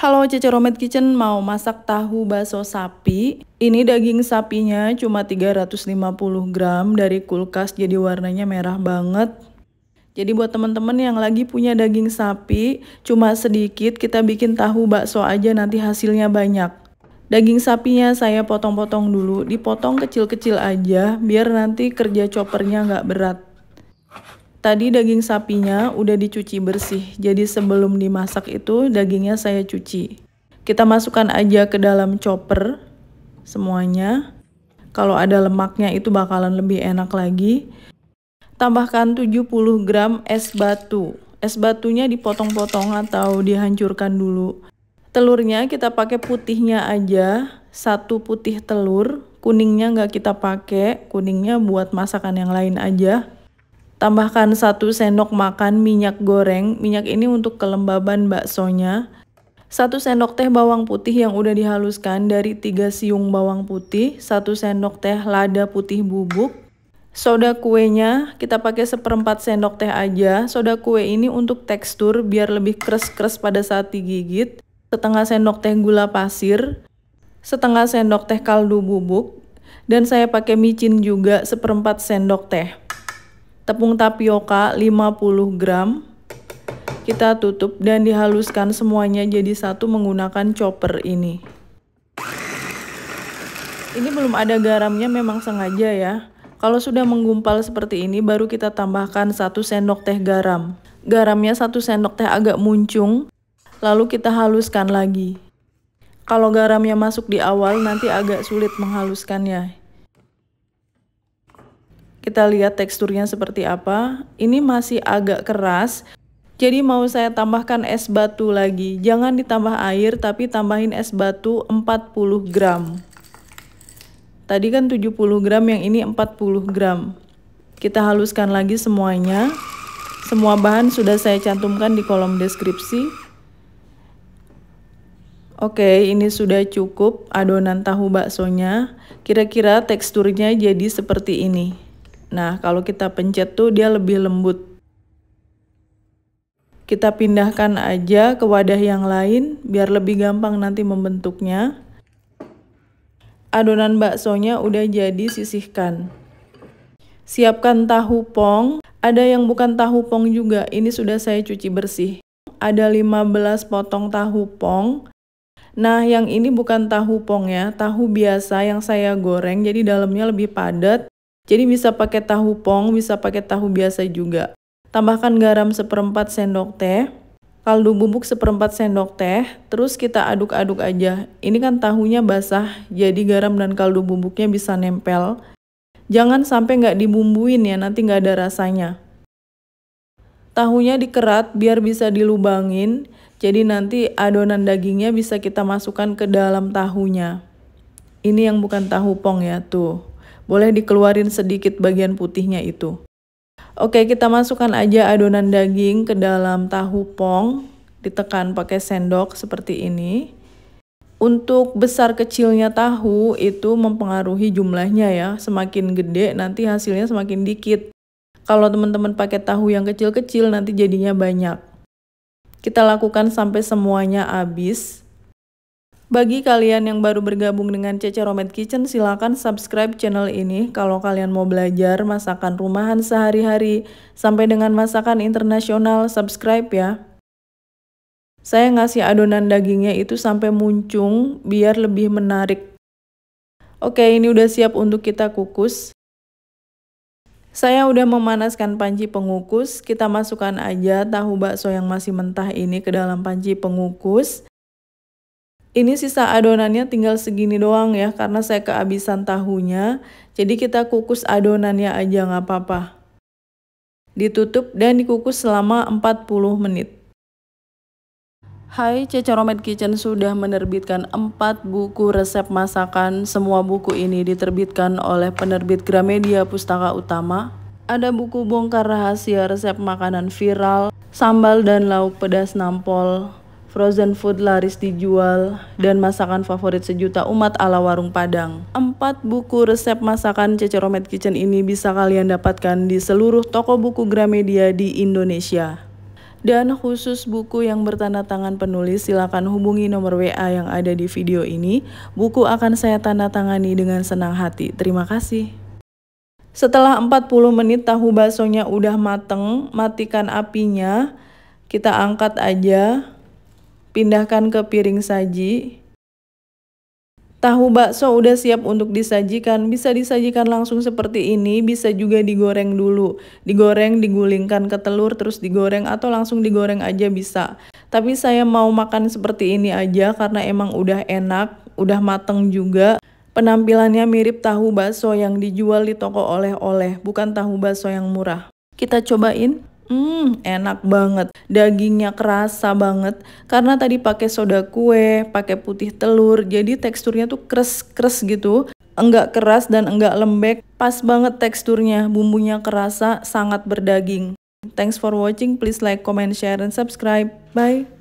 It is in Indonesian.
Halo Cece Romet Kitchen, mau masak tahu bakso sapi. Ini daging sapinya cuma 350 gram dari kulkas, jadi warnanya merah banget. Jadi buat teman-teman yang lagi punya daging sapi, cuma sedikit, kita bikin tahu bakso aja nanti hasilnya banyak. Daging sapinya saya potong-potong dulu, dipotong kecil-kecil aja biar nanti kerja choppernya nggak berat. Tadi daging sapinya udah dicuci bersih, jadi sebelum dimasak itu dagingnya saya cuci. Kita masukkan aja ke dalam chopper semuanya. Kalau ada lemaknya itu bakalan lebih enak lagi. Tambahkan 70 gram es batu. Es batunya dipotong-potong atau dihancurkan dulu. Telurnya kita pakai putihnya aja, 1 putih telur. Kuningnya nggak kita pakai, kuningnya buat masakan yang lain aja. Tambahkan 1 sendok makan minyak goreng. Minyak ini untuk kelembaban baksonya. 1 sendok teh bawang putih yang udah dihaluskan dari 3 siung bawang putih. 1 sendok teh lada putih bubuk. Soda kuenya kita pakai 1/4 sendok teh aja. Soda kue ini untuk tekstur biar lebih kres-kres pada saat digigit. 1/2 sendok teh gula pasir. 1/2 sendok teh kaldu bubuk. Dan saya pakai micin juga 1/4 sendok teh. Tepung tapioka 50 gram. Kita tutup dan dihaluskan semuanya jadi satu menggunakan chopper ini. Ini belum ada garamnya, memang sengaja ya. Kalau sudah menggumpal seperti ini baru kita tambahkan 1 sendok teh garam. Garamnya 1 sendok teh agak muncung, lalu kita haluskan lagi. Kalau garamnya masuk di awal nanti agak sulit menghaluskannya. Kita lihat teksturnya seperti apa. Ini masih agak keras. Jadi mau saya tambahkan es batu lagi. Jangan ditambah air tapi tambahin es batu 40 gram. Tadi kan 70 gram, yang ini 40 gram. Kita haluskan lagi semuanya. Semua bahan sudah saya cantumkan di kolom deskripsi. Oke, ini sudah cukup adonan tahu baksonya. Kira-kira teksturnya jadi seperti ini. Nah, kalau kita pencet tuh dia lebih lembut. Kita pindahkan aja ke wadah yang lain biar lebih gampang nanti membentuknya. Adonan baksonya udah jadi, sisihkan. Siapkan tahu pong. Ada yang bukan tahu pong juga, ini sudah saya cuci bersih. Ada 15 potong tahu pong. Nah, yang ini bukan tahu pong ya, tahu biasa yang saya goreng, jadi dalamnya lebih padat. Jadi bisa pakai tahu pong, bisa pakai tahu biasa juga. Tambahkan garam 1/4 sendok teh, kaldu bubuk 1/4 sendok teh, terus kita aduk-aduk aja. Ini kan tahunya basah, jadi garam dan kaldu bubuknya bisa nempel. Jangan sampai nggak dibumbuin ya, nanti nggak ada rasanya. Tahunya dikerat biar bisa dilubangin, jadi nanti adonan dagingnya bisa kita masukkan ke dalam tahunya. Ini yang bukan tahu pong ya, tuh. Boleh dikeluarin sedikit bagian putihnya itu. Oke, kita masukkan aja adonan daging ke dalam tahu pong. Ditekan pakai sendok seperti ini. Untuk besar kecilnya tahu itu mempengaruhi jumlahnya ya. Semakin gede nanti hasilnya semakin dikit. Kalau teman-teman pakai tahu yang kecil-kecil nanti jadinya banyak. Kita lakukan sampai semuanya habis. Bagi kalian yang baru bergabung dengan Cece Romet Kitchen, silakan subscribe channel ini kalau kalian mau belajar masakan rumahan sehari-hari sampai dengan masakan internasional. Subscribe ya. Saya ngasih adonan dagingnya itu sampai muncung biar lebih menarik. Oke, ini udah siap untuk kita kukus. Saya udah memanaskan panci pengukus. Kita masukkan aja tahu bakso yang masih mentah ini ke dalam panci pengukus. Ini sisa adonannya tinggal segini doang ya, karena saya kehabisan tahunya. Jadi kita kukus adonannya aja nggak apa-apa. Ditutup dan dikukus selama 40 menit. Hai, Cece Romet Kitchen sudah menerbitkan 4 buku resep masakan. Semua buku ini diterbitkan oleh penerbit Gramedia Pustaka Utama. Ada buku bongkar rahasia resep makanan viral, sambal dan lauk pedas nampol, frozen food laris dijual, dan masakan favorit sejuta umat ala warung Padang. 4 buku resep masakan Cece Romet Kitchen ini bisa kalian dapatkan di seluruh toko buku Gramedia di Indonesia. Dan khusus buku yang bertanda tangan penulis, silakan hubungi nomor WA yang ada di video ini. Buku akan saya tanda tangani dengan senang hati. Terima kasih. Setelah 40 menit tahu baksonya udah mateng, matikan apinya. Kita angkat aja, pindahkan ke piring saji. Tahu bakso udah siap untuk disajikan, bisa disajikan langsung seperti ini, bisa juga digoreng dulu. Digoreng, digulingkan ke telur, terus digoreng atau langsung digoreng aja bisa. Tapi saya mau makan seperti ini aja karena emang udah enak, udah mateng juga. Penampilannya mirip tahu bakso yang dijual di toko oleh-oleh, bukan tahu bakso yang murah. Kita cobain. Enak banget. Dagingnya kerasa banget karena tadi pakai soda kue, pakai putih telur. Jadi teksturnya tuh kres-kres gitu. Enggak keras dan enggak lembek. Pas banget teksturnya. Bumbunya kerasa, sangat berdaging. Thanks for watching. Please like, comment, share, and subscribe. Bye.